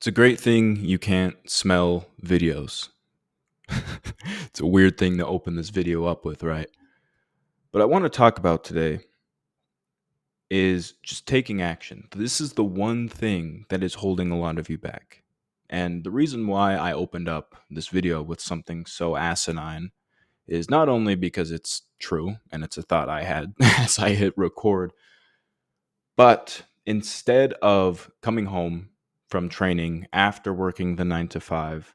It's a great thing you can't smell videos. It's a weird thing to open this video up with, right? But I want to talk about today is just taking action. This is the one thing that is holding a lot of you back. And the reason why I opened up this video with something so asinine is not only because it's true and it's a thought I had as I hit record, but instead of coming home from training after working the 9 to 5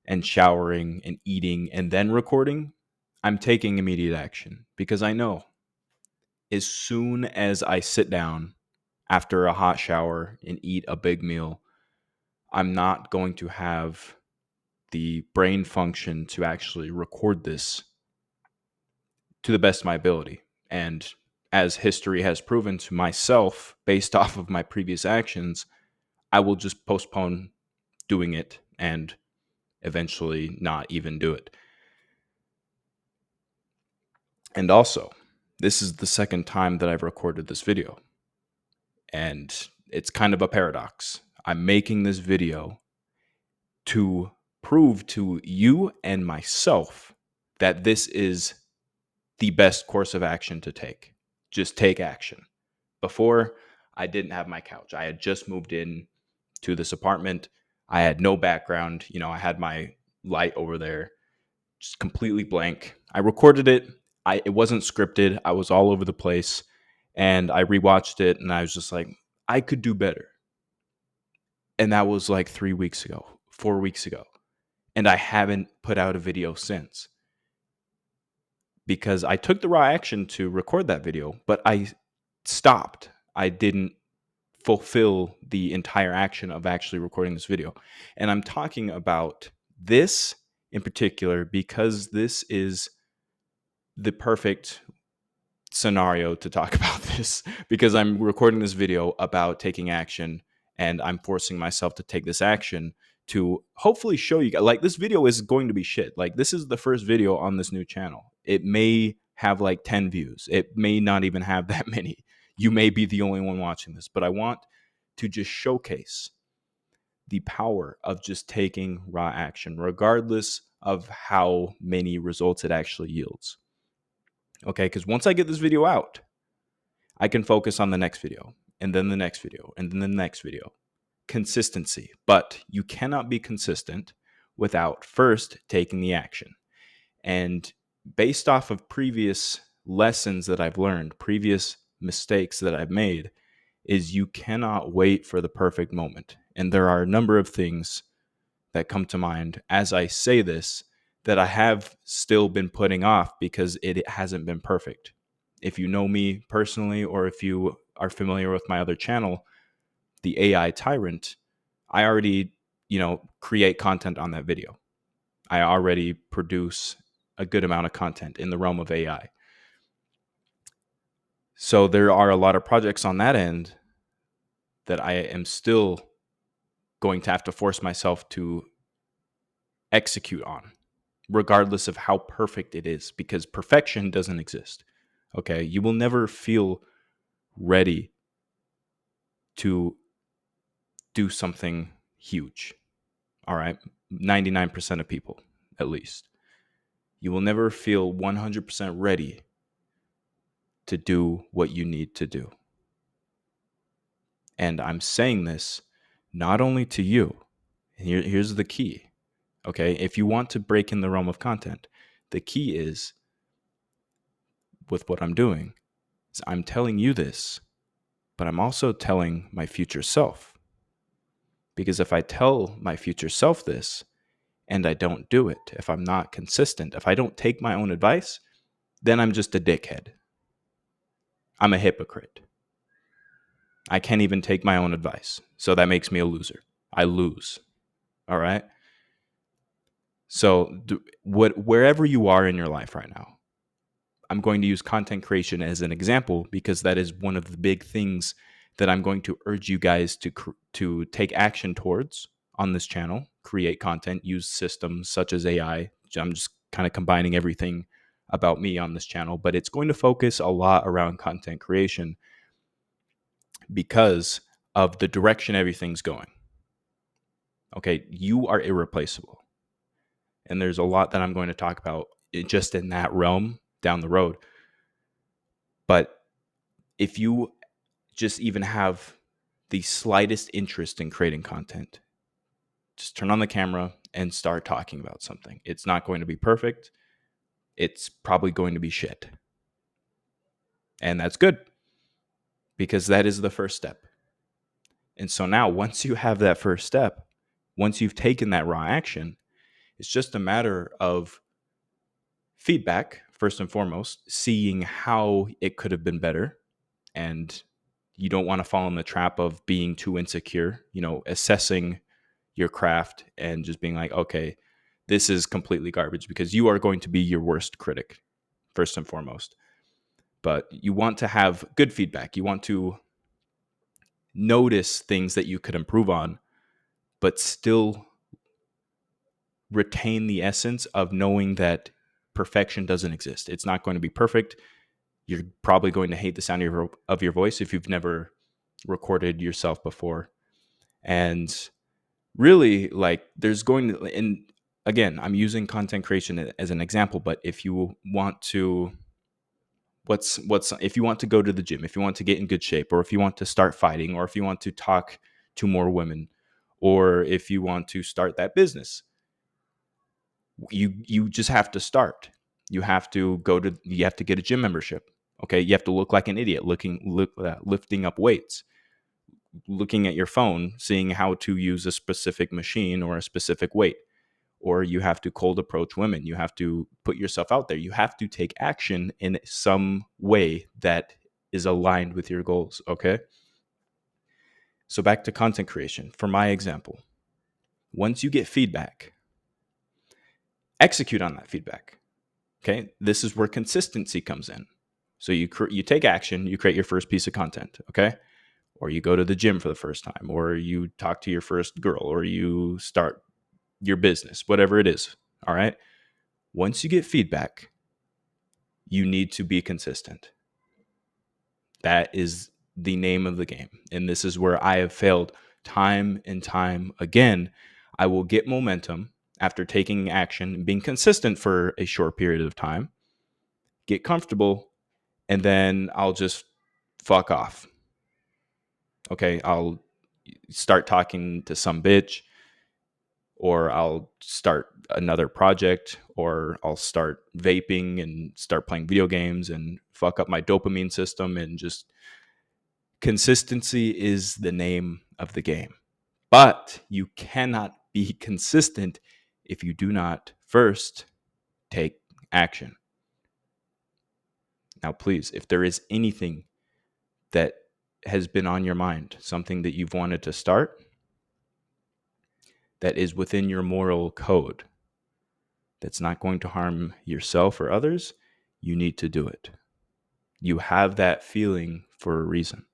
and showering and eating and then recording, I'm taking immediate action because I know as soon as I sit down after a hot shower and eat a big meal, I'm not going to have the brain function to actually record this to the best of my ability. And as history has proven to myself, based off of my previous actions, I will just postpone doing it and eventually not even do it. And also, this is the second time that I've recorded this video. And it's kind of a paradox. I'm making this video to prove to you and myself that this is the best course of action to take. Just take action. Before, I didn't have my couch. I had just moved in to this apartment. I had no background. I had my light over there, just completely blank. I recorded it. It wasn't scripted. I was all over the place. And I rewatched it and I was just like, I could do better. And that was like 3 weeks ago, 4 weeks ago. And I haven't put out a video since. Because I took the raw action to record that video, but I stopped. I didn't fulfill the entire action of actually recording this video. And I'm talking about this in particular because this is the perfect scenario to talk about this, because I'm recording this video about taking action and I'm forcing myself to take this action to hopefully show you guys. Like, this video is going to be shit. Like, this is the first video on this new channel. It may have like 10 views. It may not even have that many. You may be the only one watching this, but I want to just showcase the power of just taking raw action, regardless of how many results it actually yields. Okay, because once I get this video out, I can focus on the next video, and then the next video, and then the next video. Consistency. But you cannot be consistent without first taking the action. And based off of previous lessons that I've learned, previous mistakes that I've made, is you cannot wait for the perfect moment. And there are a number of things that come to mind as I say this that I have still been putting off because it hasn't been perfect. If you know me personally, or if you are familiar with my other channel, the AI Tyrant, I already, create content on that video. I already produce a good amount of content in the realm of AI. So there are a lot of projects on that end that I am still going to have to force myself to execute on, regardless of how perfect it is, because perfection doesn't exist. Okay, you will never feel ready to do something huge. All right, 99% of people, at least. You will never feel 100% ready to do what you need to do. And I'm saying this not only to you. Here's the key. Okay, if you want to break in the realm of content, the key is, with what I'm doing, is I'm telling you this, but I'm also telling my future self. Because if I tell my future self this and I don't do it, if I'm not consistent, if I don't take my own advice, then I'm just a dickhead. I'm a hypocrite. I can't even take my own advice. So that makes me a loser. I lose. All right? So wherever you are in your life right now, I'm going to use content creation as an example because that is one of the big things that I'm going to urge you guys to take action towards on this channel. Create content, use systems such as AI. I'm just kind of combining everything about me on this channel, but it's going to focus a lot around content creation because of the direction everything's going. Okay, you are irreplaceable. And there's a lot that I'm going to talk about just in that realm down the road. But if you just even have the slightest interest in creating content, just turn on the camera and start talking about something. It's not going to be perfect. It's probably going to be shit. And that's good, because that is the first step. And so now, once you have that first step, once you've taken that raw action, it's just a matter of feedback, first and foremost, seeing how it could have been better. And you don't want to fall in the trap of being too insecure, assessing your craft and just being like, okay, this is completely garbage, because you are going to be your worst critic, first and foremost. But you want to have good feedback. You want to notice things that you could improve on, but still retain the essence of knowing that perfection doesn't exist. It's not going to be perfect. You're probably going to hate the sound of your voice if you've never recorded yourself before. And really, like, there's going to, and again, I'm using content creation as an example, but if you want to, if you want to go to the gym, if you want to get in good shape, or if you want to start fighting, or if you want to talk to more women, or if you want to start that business, you just have to start. You have to get a gym membership. Okay, you have to look like an idiot lifting up weights, looking at your phone, seeing how to use a specific machine or a specific weight. Or you have to cold approach women. You have to put yourself out there. You have to take action in some way that is aligned with your goals. Okay. So back to content creation. For my example, once you get feedback, execute on that feedback. Okay. This is where consistency comes in. So you take action, you create your first piece of content. Okay. Or you go to the gym for the first time, or you talk to your first girl, or you start your business, whatever it is. All right. Once you get feedback, you need to be consistent. That is the name of the game. And this is where I have failed time and time again. I will get momentum after taking action and being consistent for a short period of time, get comfortable, and then I'll just fuck off. Okay. I'll start talking to some bitch, or I'll start another project, or I'll start vaping and start playing video games and fuck up my dopamine system. And just consistency is the name of the game. But you cannot be consistent if you do not first take action. Now, please, if there is anything that has been on your mind, something that you've wanted to start, that is within your moral code, that's not going to harm yourself or others, you need to do it. You have that feeling for a reason.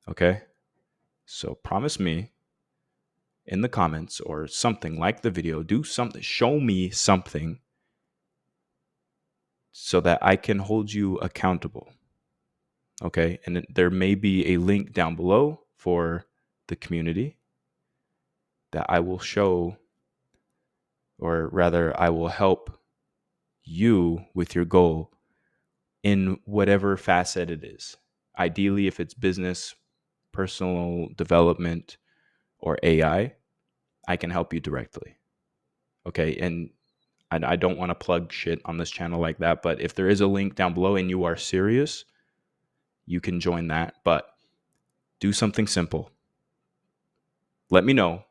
Okay? So promise me in the comments or something, like the video, do something, show me something so that I can hold you accountable. Okay? And there may be a link down below for the community that I will show, or rather, I will help you with your goal in whatever facet it is. Ideally, if it's business, personal development, or AI, I can help you directly. Okay. And I don't want to plug shit on this channel like that, but if there is a link down below and you are serious, you can join that. But do something simple. Let me know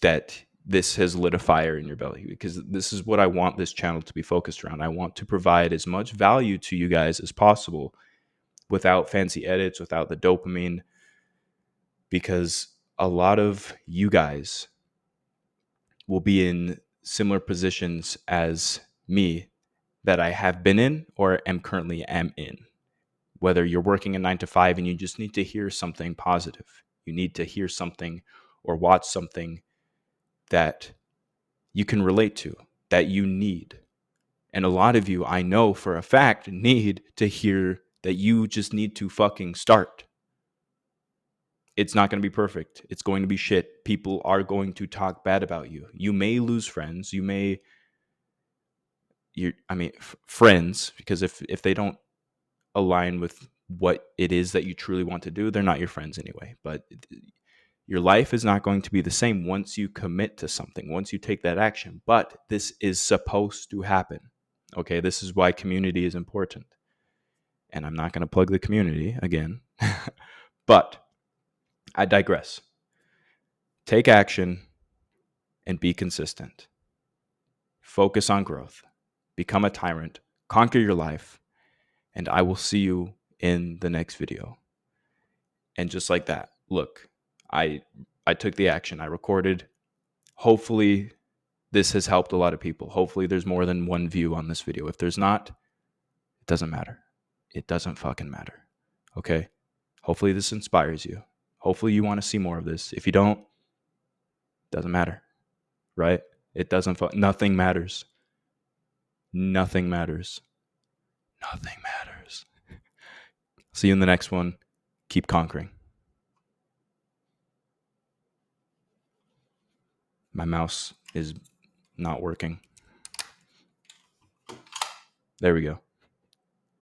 that this has lit a fire in your belly, because this is what I want this channel to be focused around. I want to provide as much value to you guys as possible without fancy edits, without the dopamine, because a lot of you guys will be in similar positions as me that I have been in or currently am in. Whether you're working a 9 to 5 and you just need to hear something positive, you need to hear something or watch something that you can relate to, that you need. And a lot of you, I know for a fact, need to hear that you just need to fucking start. It's not going to be perfect. It's going to be shit. People are going to talk bad about you. You may lose friends. Friends, because if they don't align with what it is that you truly want to do, they're not your friends anyway. But your life is not going to be the same once you commit to something, once you take that action. But this is supposed to happen. Okay, this is why community is important. And I'm not going to plug the community again, but I digress. Take action and be consistent. Focus on growth. Become a tyrant. Conquer your life. And I will see you in the next video. And just like that, look, I took the action. I recorded. Hopefully this has helped a lot of people. Hopefully there's more than one view on this video. If there's not, it doesn't matter. It doesn't fucking matter. Okay? Hopefully this inspires you. Hopefully you want to see more of this. If you don't, it doesn't matter. Right? It doesn't nothing matters. Nothing matters. Nothing matters. See you in the next one. Keep conquering. My mouse is not working. There we go.